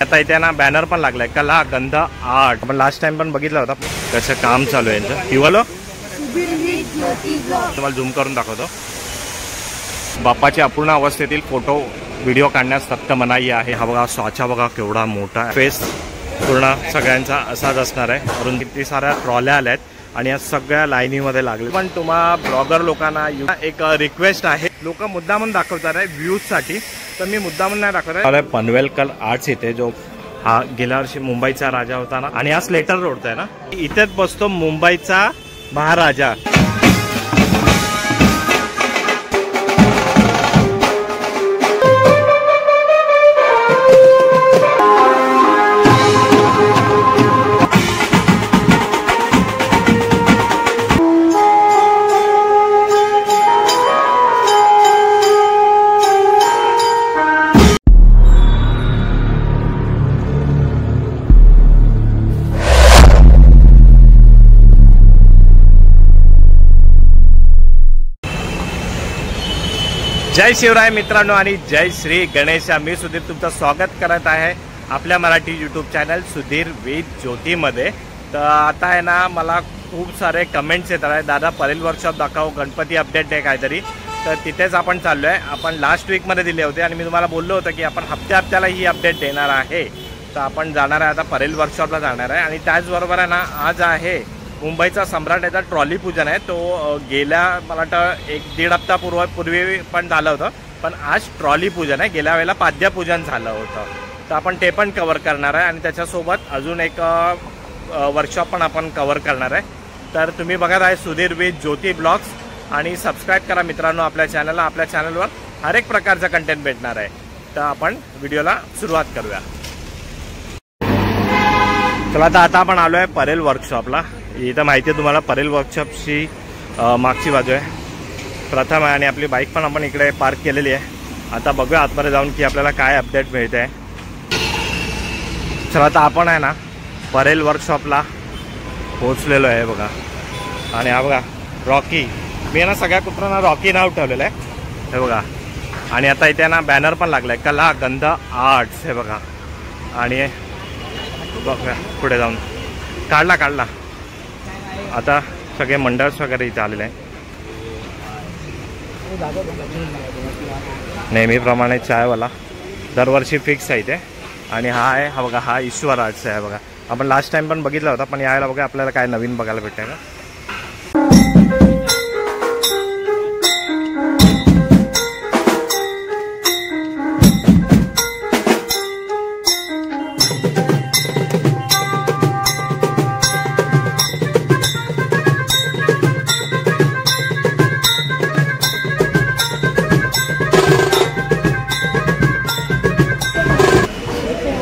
आता इथे ना बॅनर पण लागलाय कला गंध आर्ट. आपण लास्ट टाइम पण बघितलं होता कसं काम चालू आहे यांचं. हिवालो तुम्हाला झूम करून दाखवतो. बाप्पाच्या अपूर्ण अवस्थेतील फोटो व्हिडिओ काढण्यास सक्त मनाई आहे. हा बघा स्वाचा बघा केवढा मोठा फेस पूर्ण सगळ्यांचा असाच असणार आहे. वरून किती साऱ्या ट्रॉल्या आल्यात आणि या सगळ्या लाईनीमध्ये लागले. पण तुम्हा ब्लॉगर लोकांना एक रिक्वेस्ट आहे, लोक मुद्दामून दाखवतात आहे व्ह्यूज साठी, तर मी मुद्दामून नाही दाखवत आहे. पनवेलकर आर्ट्स इथे जो हा गेल्या वर्षी मुंबईचा राजा होता ना, आणि हा स्लेटर रोडचा आहे ना, इथेच बसतो मुंबईचा महाराजा. जय शिवराय मित्रांनो आणि जय श्री गणेश. मी सुधीर तुमचं स्वागत करत आहे आपल्या Marathi YouTube channel Sudhir with ज्योतीमध्ये. तर आता आहे ना, मला खूप सारे कमेंट्स येतात आहे, दादा परेल वर्कशॉप दाखव, गणपती अपडेट आहे काहीतरी. तर तिथेच आपण चाललो आहे. आपण लास्ट वीकमध्ये दिले होते आणि मी तुम्हाला बोललो होतं की आपण हप्त्याला ही अपडेट देणार आहे. तर आपण जाणार आहे आता परेल वर्कशॉपला जाणार आहे. आणि त्याचबरोबर आहे ना, आज आहे मुंबईचा सम्राट याचा ट्रॉली पूजन आहे. तो गेल्या मला वाटतं 1-1.5 हप्त्यापूर्वी पण झालं होतं, पण आज ट्रॉली पूजन आहे. गेल्या वेळेला पाद्यपूजन झालं होतं, तर आपण ते पण कव्हर करणार आहे. आणि त्याच्यासोबत अजून एक वर्कशॉप पण आपण कव्हर करणार आहे. तर तुम्ही बघत आहे सुधीर विथ ज्योती ब्लॉग्स, आणि सबस्क्राईब करा मित्रांनो आपल्या चॅनलला. आपल्या चॅनलवर हर एक प्रकारचा कंटेंट भेटणार आहे. तर आपण व्हिडिओला सुरुवात करूया. चला, तर आता आपण आलो आहे परेल वर्कशॉपला. इथं माहिती आहे तुम्हाला, परेल वर्कशॉपची मागची बाजू आहे प्रथम आहे, आणि आपली बाईक पण आपण इकडे पार्क केलेली आहे. आता बघूया आतमध्ये जाऊन की आपल्याला काय अपडेट मिळते आहे. चला, तर आपण आहे ना परेल वर्कशॉपला पोहोचलेलो आहे बघा. आणि हा बघा रॉकी, मी ना सगळ्या कुत्रांना रॉकी नाव ठेवलेलं आहे हे बघा. आणि आता इथे ना बॅनर पण लागला आहे कला गंध आर्ट्स हे बघा. आणि बघा पुढे जाऊन काढला आता सगळे मंडळस वगैरे इथे आलेले आहे. नेहमीप्रमाणे चायवाला दरवर्षी फिक्स आहे इथे. आणि हा आहे हा बघा, हा ईश्वर आर्ट्स आहे बघा. आपण लास्ट टाइम पण बघितला होता, पण यायला बघा आपल्याला काय नवीन बघायला भेटतंय का.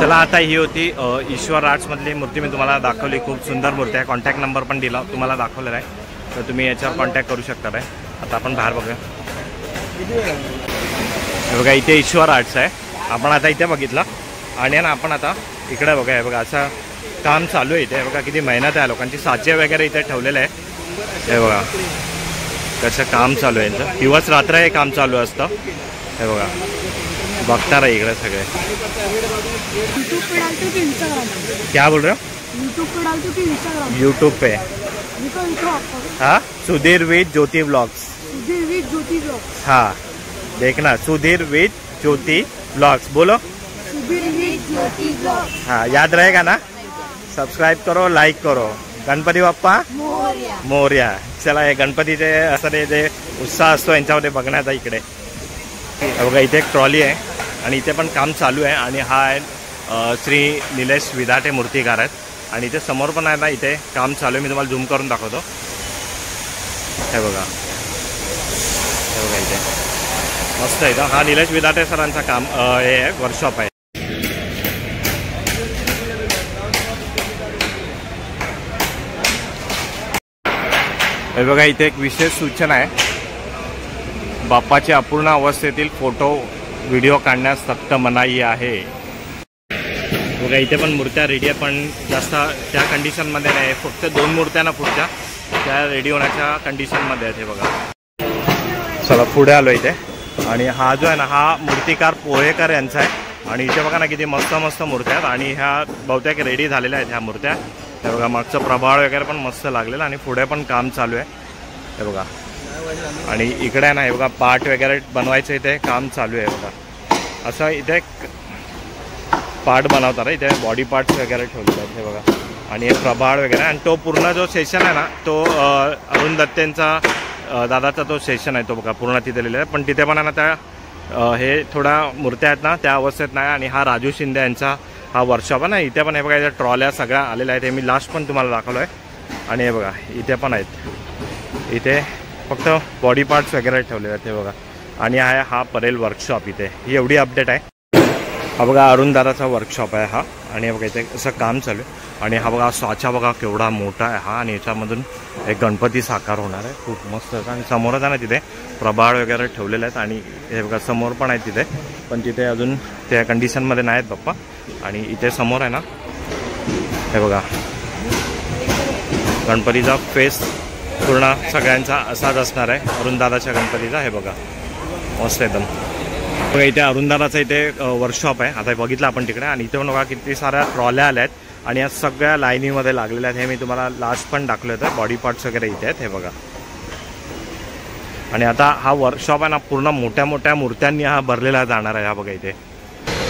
चला, आता ही होती ईश्वर आर्ट्समधली मूर्ती. मी तुम्हाला दाखवली, खूप सुंदर मूर्ती आहे. कॉन्टॅक्ट नंबर पण दिला तुम्हाला दाखवलेला आहे, तर तुम्ही याच्यावर कॉन्टॅक्ट करू शकता आहे. आता आपण बाहेर बघूया. बघा इथे ईश्वर आर्ट्स आहे, आपण आता इथे बघितलं. आणि ना आपण आता इकडे बघा, हे बघा असं काम चालू आहे इथे. बघा किती मेहनत आहे लोकांची. साचे वगैरे इथे ठेवलेले आहे हे बघा, कसं काम चालू आहे यांचं. दिवस रात्र हे काम चालू असतं हे बघा. बघता रहा इकडे सगळे. यूट्यूब पे डालते हो कि इंस्टाग्राम? क्या बोल रहे हो? यूट्यूब पे डालते हो कि इंस्टाग्राम? यूट्यूब पे. हाँ, Sudhir with Jyoti blogs. Sudhir with Jyoti blogs. हाँ, देखना सुधीर विथ ज्योति ब्लॉग्स. बोलो सुधीर विथ ज्योति ब्लॉग्स. हाँ, याद रहेगा ना. सब्सक्राइब करो, लाईक करो. गणपती बाप्पा मोरया. मोरया. चला, हे गणपतीचे असं जे उत्साह असतो यांच्यामध्ये बघण्याचा इकडे बघा. इथे एक ट्रॉली आहे आणि इथे पण काम चालू आहे. आणि हा आहे श्री निलेश विधाटे मूर्तिकार आहेत. आणि इथे समोर पण आहे ना, इथे काम चालू आहे. मी तुम्हाला झूम करून दाखवतो हे बघा. हे बघा इथे मस्त आहे. हा निलेश विधाटे सरांचा काम हे आहे, वर्कशॉप आहे. हे बघा इथे एक विशेष सूचना आहे, बाप्पाच्या अपूर्ण अवस्थेतील फोटो व्हिडिओ काढण्यास सक्त मनाई आहे. बघा इथे पण मूर्त्या रेडी आहे, पण जास्त त्या कंडिशनमध्ये नाही. फक्त 2 मूर्त्या ना पुढच्या त्या रेडी होण्याच्या कंडिशनमध्ये आहेत हे बघा. चला पुढे आलो इथे. आणि हा जो आहे ना, हा मूर्तिकार पोहेकर यांचा आहे. आणि इथे बघा ना किती मस्त मस्त मूर्त्या आहेत आणि ह्या बहुतेक रेडी झालेल्या आहेत ह्या मूर्त्या. हे बघा मागचं प्रभाळ वगैरे पण मस्त लागलेलं आणि पुढे पण काम चालू आहे. हे बघा आणि इकडे ना हे बघा पार्ट वगैरे बनवायचं इथे काम चालू आहे. बघा असं इथे पार्ट बनवतात इथे बॉडी पार्ट्स वगैरे ठेवलेले आहेत. हे बघा आणि हे प्रभाळ वगैरे आणि तो पूर्ण जो सेशन आहे ना तो अरुण दत्तेंचा दादाचा तो सेशन आहे तो बघा पूर्ण तिथे लिहिलेला आहे. पण तिथे पण आहे ना त्या हे थोडा मूर्त्या आहेत ना त्या अवस्थेत नाही. आणि हा राजू शिंदे यांचा हा वर्कशॉप आहे ना. इथे पण हे बघा इथे ट्रॉल्या सगळ्या आलेल्या आहेत. हे मी लास्ट पण तुम्हाला दाखवलो आहे. आणि हे बघा इथे पण आहेत. इथे फक्त बॉडी पार्ट्स वगैरे ठेवलेले आहेत. हे बघा आणि हा परेल वर्कशॉप इथे ही एवढी अपडेट आहे. हा बघा अरुण दादाचा वर्कशॉप आहे हा. आणि हे बघा इथे असं काम चालू आहे. आणि हा बघा साचा बघा केवढा मोठा आहे हा. आणि याच्यामधून एक गणपती साकार होणार आहे. खूप मस्त आहे. आणि समोरच आहे ना तिथे प्रभाळ वगैरे ठेवलेले आहेत. आणि हे बघा समोर पण आहे तिथे पण तिथे अजून त्या कंडिशनमध्ये नाही आहेत बाप्पा. आणि इथे समोर आहे ना हे बघा गणपतीचा फेस पूर्ण सगळ्यांचा असाच असणार आहे अरुणदादाच्या गणपतीचा. हे बघा मस्त एकदम. बघा इथे अरुणदादाचं इथे वर्कशॉप आहे. आता बघितलं आपण तिकडे. आणि इथे पण बघा किती साऱ्या ट्रॉल्या आल्या आहेत आणि या सगळ्या लाईनीमध्ये लागलेल्या आहेत. हे मी तुम्हाला लास्ट पण दाखवलं होतं. बॉडी पार्ट्स वगैरे इथे आहेत. हे बघा आणि आता हा वर्कशॉप आहे ना पूर्ण मोठ्या मोठ्या मूर्त्यांनी हा भरलेला जाणार आहे. हा बघा इथे.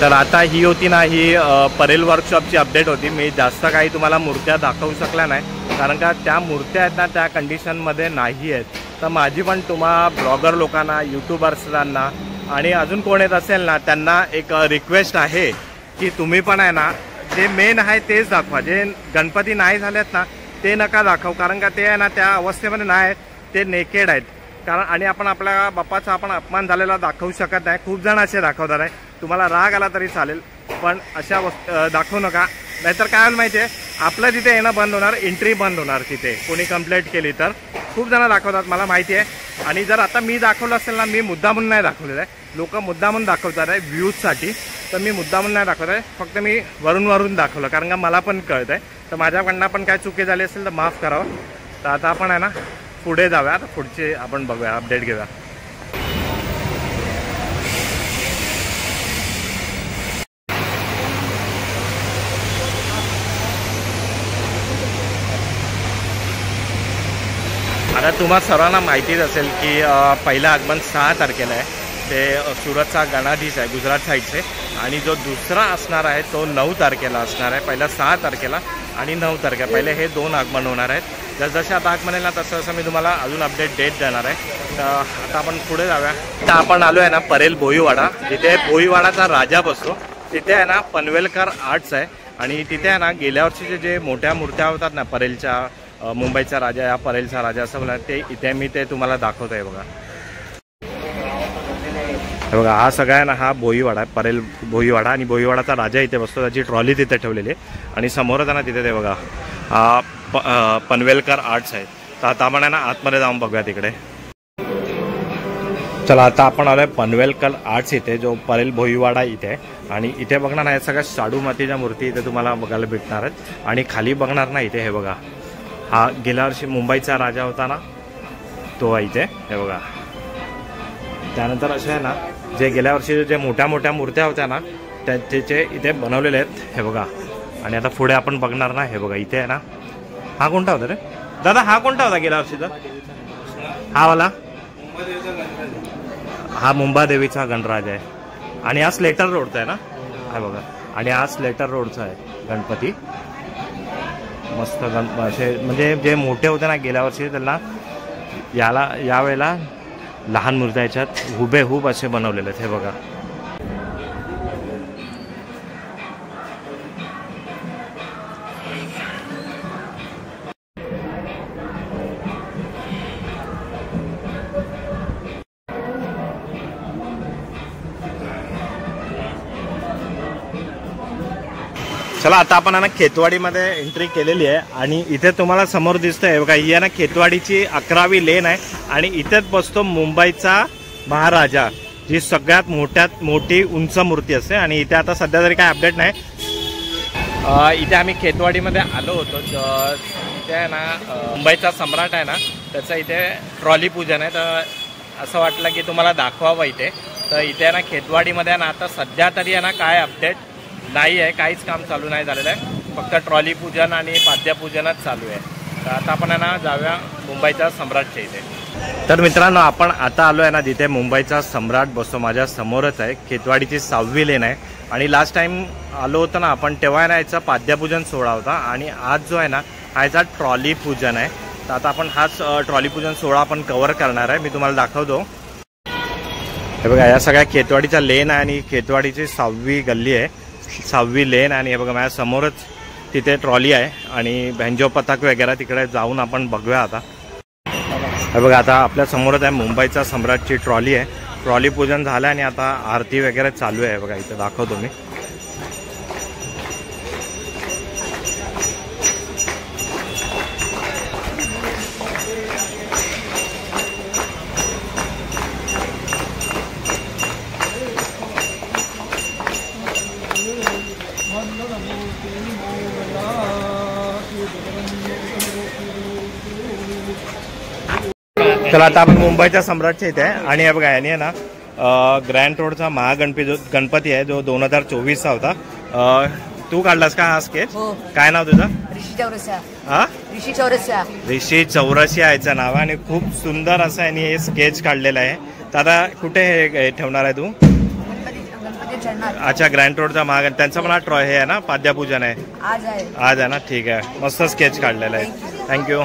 तर आता ही होती ना ही परेल वर्कशॉपची अपडेट होती. मी जास्त काही तुम्हाला मूर्त्या दाखवू शकल्या नाही कारण का त्या मूर्त्या आहेत ना त्या कंडिशनमध्ये नाही आहेत. तर माझी पण तुम्हा ब्लॉगर लोकांना यूट्यूबर्सना आणि अजून कोण येत असेल ना त्यांना एक रिक्वेस्ट आहे की तुम्ही पण आहे ना जे मेन आहे तेच दाखवा. जे गणपती नाही झालेत ना ते नका दाखवू कारण का ते आहे ना त्या अवस्थेमध्ये नाही आहेत. ते नेकेड आहेत कारण आणि आपण आपल्या बाप्पाचा आपण अपमान झालेला दाखवू शकत नाही. खूप जण असे दाखवतात आहे. तुम्हाला राग आला तरी चालेल पण अशा दाखवू नका. नाहीतर काय होईल माहिती आहे आपलं तिथे येणं बंद होणार. एंट्री बंद होणार. तिथे कोणी कंप्लेंट केली तर खूप जण दाखवतात मला माहिती आहे. आणि जर आता मी दाखवलं असेल ना मी मुद्दामून नाही दाखवलेलं आहे. लोक मुद्दामून दाखवतात आहे व्ह्यूजसाठी. तर मी मुद्दामून नाही दाखवत आहे. फक्त मी वरून दाखवलं कारण का मला पण कळत आहे. तर माझ्याकडनं पण काय चुकी झाली असेल तर माफ करावं. तर आता आपण आहे ना पुढे जाऊया. आता पुढचे आपण बघूया अपडेट घेऊया. आता तुम्हा सर्वांना माहितीच असेल की पहिलं आगमन 6 तारखेला आहे. ते सुरतचा गणाधीश आहे गुजरात साईडचे. आणि जो दुसरा असणार आहे तो 9 तारखेला असणार आहे. पहिला 6 तारखेला आणि 9 तारखेला पहिले हे 2 आगमन होणार आहेत. जसजसे आता आगमन येईल ना तसं मी तुम्हाला अजून अपडेट डेट देणार आहे. तर आता आपण पुढे जाऊया. आता आपण आलो आहे ना परेल भोईवाडा. तिथे भोईवाडाचा राजा बसतो. तिथे आहे ना पनवेलकर आर्ट्स आहे. आणि तिथे आहे ना गेल्या वर्षीचे जे मोठ्या मूर्त्या होतात ना परेलच्या मुंबईचा राजा या परेलचा राजा असं मला ते इथे मी ते तुम्हाला दाखवत आहे. बघा हे बघा हा सगळा आहे ना हा भोईवाडा आहे परेल भोईवाडा. आणि भोईवाडाचा राजा इथे बसतो. त्याची ट्रॉली तिथे ठेवलेली आहे. आणि समोरच आहे ना तिथे ते बघा हा पनवेलकर आर्ट्स आहे. तर आता आपण आहे ना आतमध्ये जाऊन बघूया तिकडे. चला आता आपण आलोय पनवेलकर आर्ट्स इथे जो परेल भोईवाडा इथे. आणि इथे बघणार ना या सगळ्या शाडू मातीच्या मूर्ती इथे तुम्हाला बघायला भेटणार आहेत. आणि खाली बघणार ना इथे हे बघा हा गेल्या वर्षी मुंबईचा राजा होता ना तो इथे. हे बघा त्यानंतर असे आहे ना जे गेल्या वर्षी जे मोठ्या मोठ्या मूर्त्या होत्या ना त्याचे इथे बनवलेले आहेत. हे बघा आणि आता पुढे आपण बघणार ना हे बघा इथे आहे ना हा कोणता होता रे दादा हा कोणता होता गेल्या वर्षीचा हा वाला हा मुंबादेवीचा गणराज आहे. आणि हा स्लेटर रोडचा आहे ना हा बघा. आणि हा स्लेटर रोडचा आहे गणपती. मस्त असे म्हणजे जे मोठे होते ना गेल्या वर्षी त्यांना यावेळेला लहान मूर्त्या याच्यात हुबेहूब असे बनवलेले आहेत. हे बघा चला आता आपण ना खेतवाडीमध्ये एंट्री केलेली आहे. आणि इथे तुम्हाला समोर दिसतंय बघा ही आहे ना खेतवाडीची 11वी लेन आहे. आणि इथेच बसतो मुंबईचा महाराजा जी सगळ्यात मोठी उंच मूर्ती असते. आणि इथे आता सध्या तरी काय अपडेट नाही. इथे आम्ही खेतवाडीमध्ये आलो होतो. इथे आहे ना मुंबईचा सम्राट आहे ना त्याचं इथे ट्रॉली पूजन आहे. तर असं वाटलं की तुम्हाला दाखवावं इथे. तर इथे आहे ना खेतवाडीमध्ये ना आता सध्या तरी आहे ना काय अपडेट नाही आहे, काहीच काम चालू नाही झालेलं आहे. फक्त ट्रॉली पूजन आणि पाद्यपूजनच चालू आहे. तर आता आपण आहे ना जाऊया मुंबईच्या सम्राटच्या इथे. तर मित्रांनो आपण आता आलो आहे ना तिथे मुंबईचा सम्राट बसतो. माझ्या समोरच आहे. खेतवाडीची 6वी लेन आहे. आणि लास्ट टाइम आलो होतो ना आपण तेव्हा ना याचा पाद्यपूजन सोहळा होता आणि आज जो आहे ना हा याचा ट्रॉली पूजन आहे. तर आता आपण हाच ट्रॉली पूजन सोहळा आपण कव्हर करणार आहे. मी तुम्हाला दाखवतो. हे बघा या सगळ्या खेतवाडीचा लेन आहे आणि खेतवाडीची 6वी गल्ली आहे, 6वी लेन. आणि हे बघा माझ्या समोरच तिथे ट्रॉली आहे आणि बँजो पथक वगैरे तिकडे जाऊन आपण बघूया. आता हे बघा आता आपल्या समोरच आहे मुंबईचा सम्राटची ट्रॉली आहे. ट्रॉली पूजन झालं आणि आता आरती वगैरे चालू आहे. बघा इथे दाखवतो मी. चला आता आपण मुंबईच्या सम्राटच्या इथे आहे आणि हे बघा याने आहे ना ग्रँड रोडचा गणपती आहे जो 2024चा होता. तू काढलास का हा स्केच? काय नाव तुझं? ऋषी चौरसिया. हा ऋषी चौरसिया. ऋषी चौरसिया याचं नाव आहे आणि खूप सुंदर असं याने हे स्केच काढलेलं आहे. तर आता कुठे हे ठेवणार आहे तू? अच्छा ग्रँड रोडचा महागण त्यांचा पण हा हे आहे ना पाद्यपूजन आहे आज आहे ना. ठीक आहे मस्त स्केच काढलेला आहे. थँक्यू.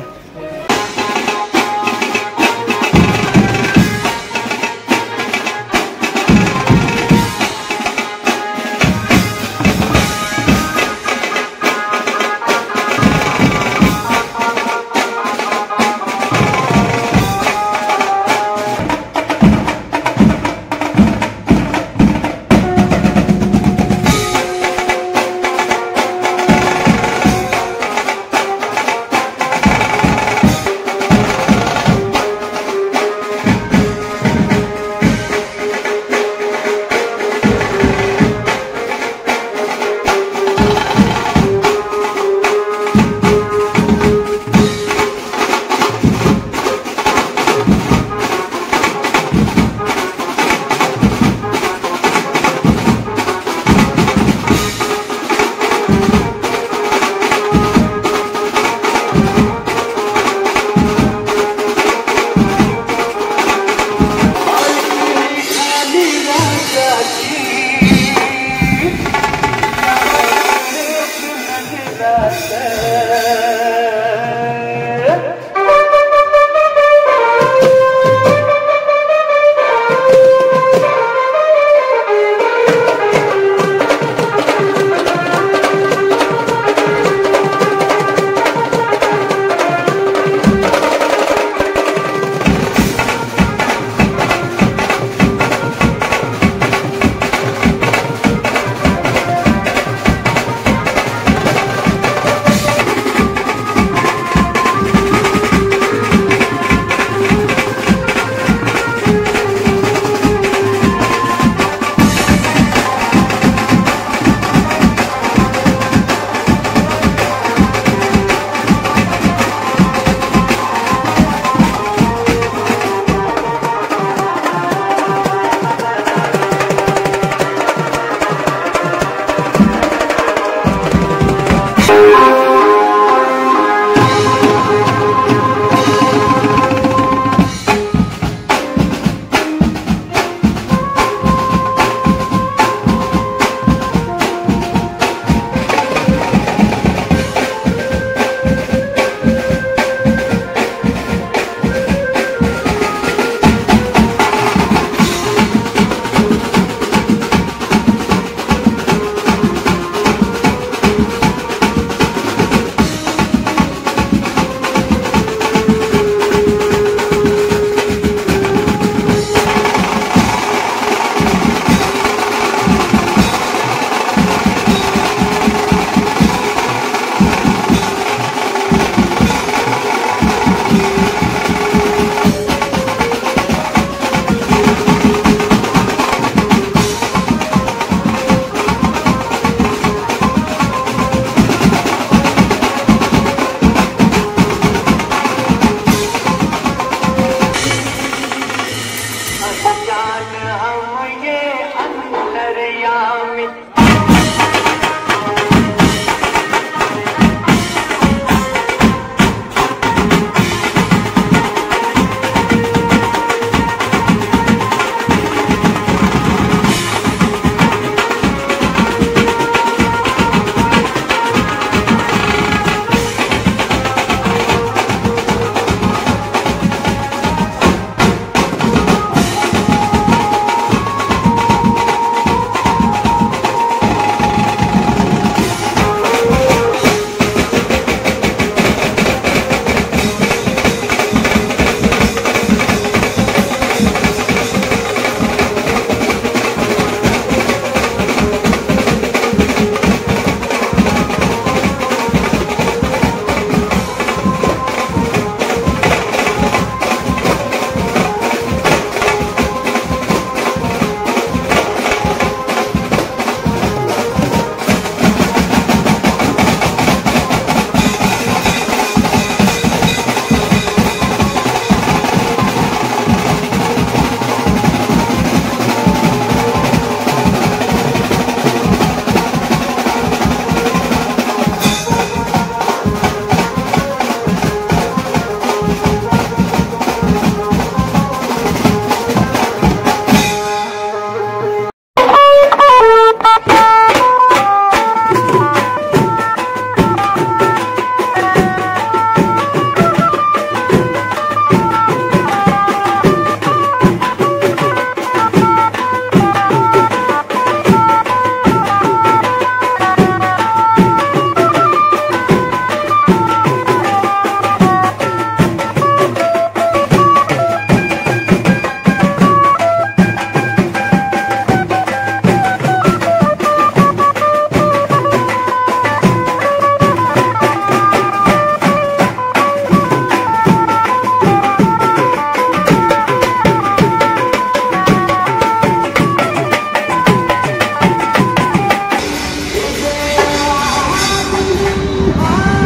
आ